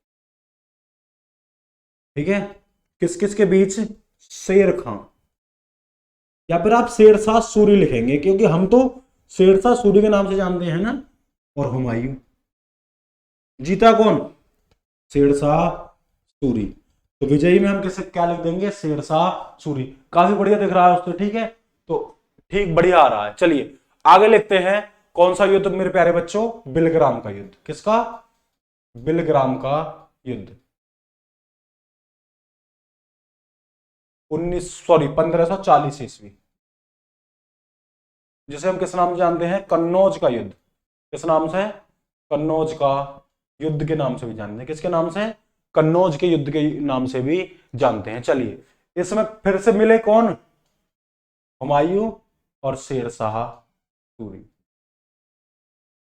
ठीक है, किस किस के बीच, शेर खां, या फिर आप शेरशाह सूरी लिखेंगे क्योंकि हम तो शेरशाह सूरी के नाम से जानते हैं ना। और हुमायूं जीता कौन, शेरशाह सूरी, तो विजयी में हम किसे क्या लिख देंगे, शेरशाह सूरी। काफी बढ़िया दिख रहा है उससे। ठीक है, तो ठीक बढ़िया आ रहा है। चलिए आगे लिखते हैं, कौन सा युद्ध मेरे प्यारे बच्चों, बिलग्राम का युद्ध। किसका, बिलग्राम का युद्ध 1540 ईस्वी, जिसे हम किस नाम से जानते हैं, कन्नौज का युद्ध। किस नाम से, कन्नौज का युद्ध के नाम से भी जानते हैं। किसके नाम से, कन्नौज के युद्ध के नाम से भी जानते हैं। चलिए इसमें फिर से मिले कौन, हुमायूं और शेरशाह सूरी।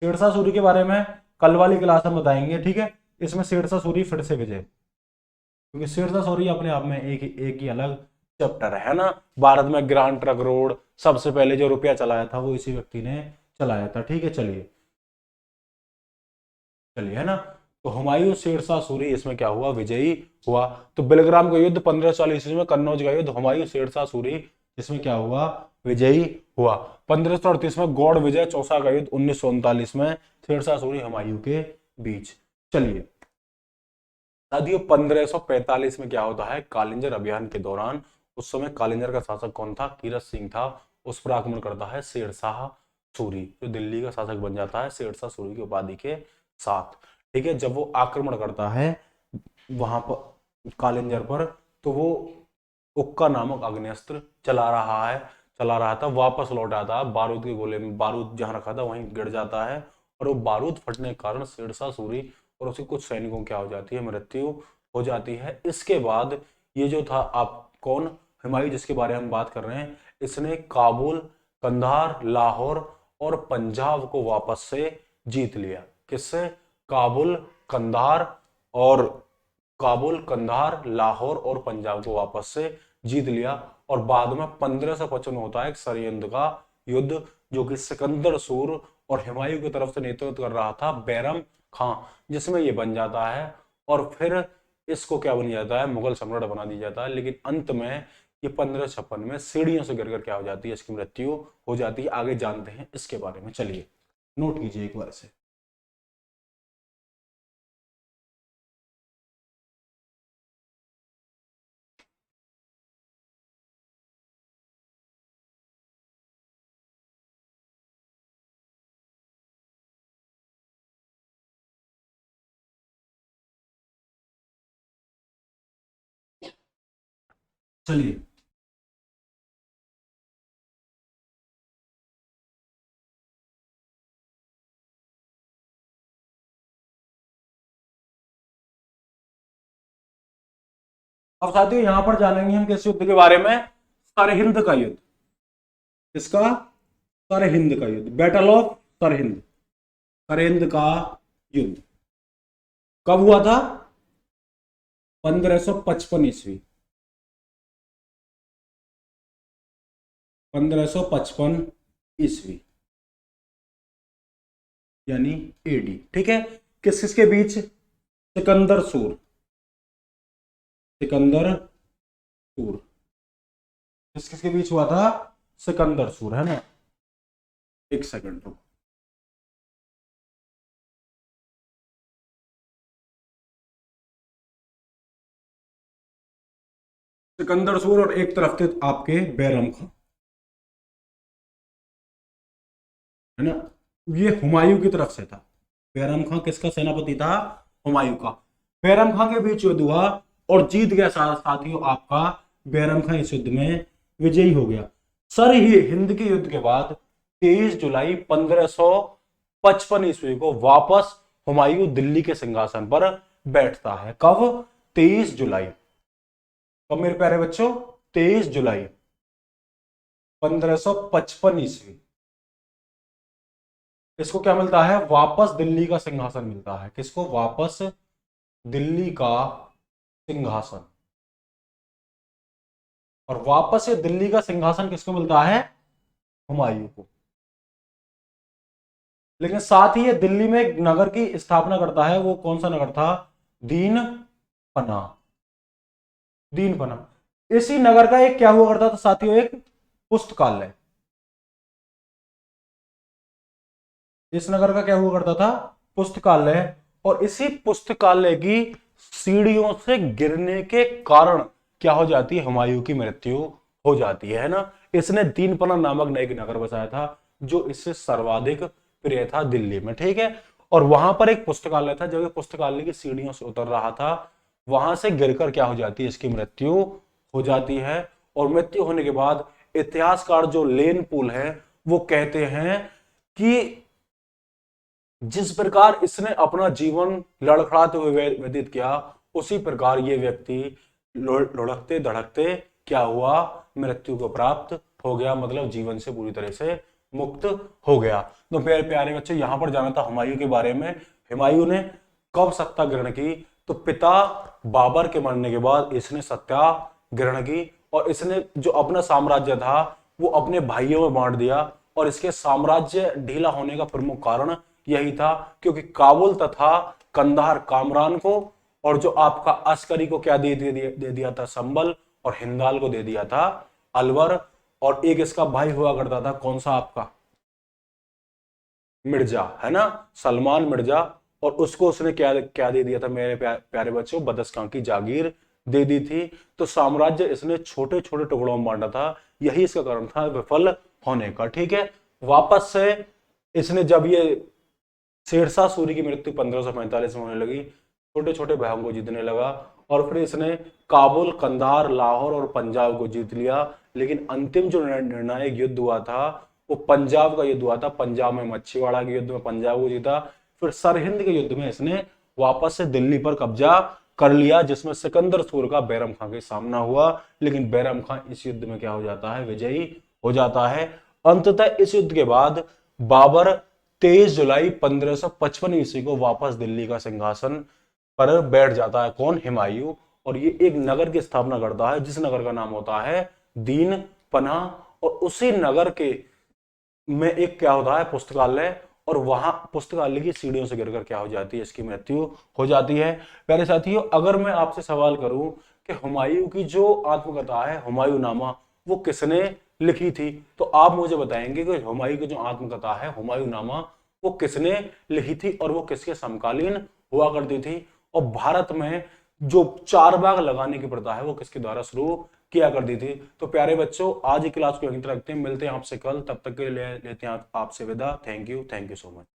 शेरशाह सूरी के बारे में कल वाली क्लास में बताएंगे। ठीक है, इसमें शेरशाह सूरी फिर से विजय, क्योंकि शेरशाह सूरी अपने आप में एक ही अलग चैप्टर है ना। भारत में ग्रांड ट्रक रोड सबसे पहले जो रुपया चलाया था वो इसी व्यक्ति ने चलाया था। ठीक है, चलिए चलिए, है ना। तो हुमायूं शेरशाह सूरी इसमें क्या हुआ, विजयी हुआ। तो बिलग्राम का युद्ध 1540 में, कन्नौज का युद्ध हुमायूं शेरशाह सूरी, इसमें क्या हुआ, विजयी हुआ। 1538 में गौड़ विजय, चौसा का युद्ध 1939 में शेरशाह सूरी हुमायूं के बीच। चलिए साथियों 1545 में क्या होता है, कालिंजर अभियान के दौरान, उस समय कालिंजर का शासक कौन था, कीरत सिंह था, उस पर आक्रमण करता है शेरशाह सूरी, जो दिल्ली का शासक बन जाता है शेरशाह सूरी की उपाधि के साथ। ठीक है, जब वो आक्रमण करता है वहां पर कालिंजर पर, तो वो उक्का नामक आग्नेयास्त्र चला रहा था, वापस लौट आता है, बारूद के गोले में बारूद जहां रखा था वहीं गिर जाता है और वो बारूद फटने के कारण शेरशाह सूरी और उसके कुछ सैनिकों क्या हो जाती है, मृत्यु हो जाती है। इसके बाद ये जो था, आप कौन, हुमायूं जिसके बारे में हम बात कर रहे हैं, इसने काबुल, कंधार, लाहौर और पंजाब को वापस से जीत लिया। किससे? और काबुल, कंधार, लाहौर और पंजाब को वापस से जीत लिया। और बाद में 1555 में होता है एक सरहिंद का युद्ध, जो कि सिकंदर सूर और हुमायूं की तरफ से नेतृत्व कर रहा था बैरम खां, जिसमें ये बन जाता है। और फिर इसको क्या बन जाता है? मुगल सम्राट बना दिया जाता है। लेकिन अंत में ये 1556 में सीढ़ियों से गिरकर क्या हो जाती है? इसकी मृत्यु हो जाती है। आगे जानते हैं इसके बारे में, चलिए नोट कीजिए एक बार से। चलिए अब साथियों यहां पर जानेंगे हम किस युद्ध के बारे में? सरहिंद का युद्ध। किसका? सरहिंद का युद्ध, बैटल ऑफ सरहिंद। सरहिंद का युद्ध कब हुआ था? 1555 ईस्वी। 1555 ईस्वी यानी एडी। ठीक है, किस किस के बीच? सिकंदर सूर, सिकंदर सूर किस किस के बीच हुआ था? सिकंदर सूर, है ना। एक सेकंड रुको। सिकंदर सूर और एक तरफ थे आपके बैरम खां, है ना। ये हुमायूं की तरफ से था। बैरम खां किसका सेनापति था? हुमायूं का। बैरम खां के बीच युद्ध हुआ और जीत गया साथियों आपका बैरम खां। इस युद्ध में विजयी हो गया। सर ही हिंद के युद्ध के बाद 23 जुलाई 1555 ईस्वी को वापस हुमायूं दिल्ली के सिंहासन पर बैठता है। कब? 23 जुलाई। कब मेरे प्यारे बच्चों? 23 जुलाई 1555 ईस्वी। इसको क्या मिलता है? वापस दिल्ली का सिंहासन मिलता है। किसको? वापस दिल्ली का सिंहासन। और वापस ये दिल्ली का सिंहासन किसको मिलता है? हुमायूं को। लेकिन साथ ही ये दिल्ली में एक नगर की स्थापना करता है। वो कौन सा नगर था? दीन पना। दीन पना। इसी नगर का एक क्या हुआ करता था साथियों? एक पुस्तकालय। इस नगर का क्या हुआ करता था? पुस्तकालय। और इसी पुस्तकालय की सीढ़ियों से गिरने के कारण क्या हो जाती है? हुमायूं की मृत्यु हो जाती है ना। इसने दीनपना नामक नए नगर बसाया था, जो इससे सर्वाधिक प्रिय था दिल्ली में। ठीक है, और वहां पर एक पुस्तकालय था। जब ये पुस्तकालय की सीढ़ियों से उतर रहा था, वहां से गिरकर क्या हो जाती है? इसकी मृत्यु हो जाती है। और मृत्यु होने के बाद इतिहासकार जो लेन पुल है वो कहते हैं कि जिस प्रकार इसने अपना जीवन लड़खड़ाते हुए व्यतीत किया, उसी प्रकार ये व्यक्ति लुढ़कते धड़कते क्या हुआ? मृत्यु को प्राप्त हो गया। मतलब जीवन से पूरी तरह से मुक्त हो गया। तो प्यारे प्यारे बच्चे, यहां पर जाना था हुमायूं के बारे में। हुमायूं ने कब सत्ता ग्रहण की? तो पिता बाबर के मरने के बाद इसने सत्ता ग्रहण की। और इसने जो अपना साम्राज्य था वो अपने भाइयों में बांट दिया। और इसके साम्राज्य ढीला होने का प्रमुख कारण यही था, क्योंकि काबुल तथा कंधार कामरान को, और जो आपका अस्करी को क्या दे दिया था? संबल। और हिंदाल को दे दिया था अलवर। और एक इसका भाई हुआ करता था, कौन सा आपका? मिर्जा, है ना, सलमान मिर्जा। और उसको उसने क्या क्या दे दिया था मेरे प्यारे बच्चों? बदस्खां की जागीर दे दी थी। तो साम्राज्य इसने छोटे छोटे टुकड़ों में बांटा था। यही इसका कारण था विफल होने का। ठीक है, वापस से इसने जब ये शेरशाह सूरी की मृत्यु 1545 में होने लगी, छोटे छोटे भाइयों को जीतने लगा। और फिर इसने काबुल, कंधार, लाहौर और पंजाब को जीत लिया। लेकिन अंतिम जो निर्णायक युद्ध हुआ था वो पंजाब का युद्ध हुआ था। पंजाब में मच्छीवाड़ा के युद्ध में पंजाब को जीता। फिर सरहिंद के युद्ध में इसने वापस से दिल्ली पर कब्जा कर लिया, जिसमें सिकंदर सूर का बैरम खां के सामना हुआ। लेकिन बैरम खां इस युद्ध में क्या हो जाता है? विजयी हो जाता है। अंततः इस युद्ध के बाद बाबर 23 जुलाई 1555 ईस्वी को वापस दिल्ली का सिंहासन पर बैठ जाता है। कौन? हुमायूं। और ये एक नगर की स्थापना करता है जिस नगर का नाम होता है दीन पनाह। और उसी नगर के में एक क्या होता है? पुस्तकालय। और वहां पुस्तकालय की सीढ़ियों से गिरकर क्या हो जाती है? इसकी मृत्यु हो जाती है। प्यारे साथियों, अगर मैं आपसे सवाल करूं कि हुमायूं की जो आत्मकथा है हुमायूंनामा, वो किसने लिखी थी, तो आप मुझे बताएंगे कि हुमायूं की जो आत्मकथा है हुमायूंनामा, वो किसने लिखी थी और वो किसके समकालीन हुआ करती थी। और भारत में जो चार बाग लगाने की प्रथा है वो किसके द्वारा शुरू किया करती थी। तो प्यारे बच्चों, आज की क्लास को यहीं तक रखते हैं, मिलते हैं आपसे कल, तब तक के लिए लेते हैं आपसे विदा। Thank you so much.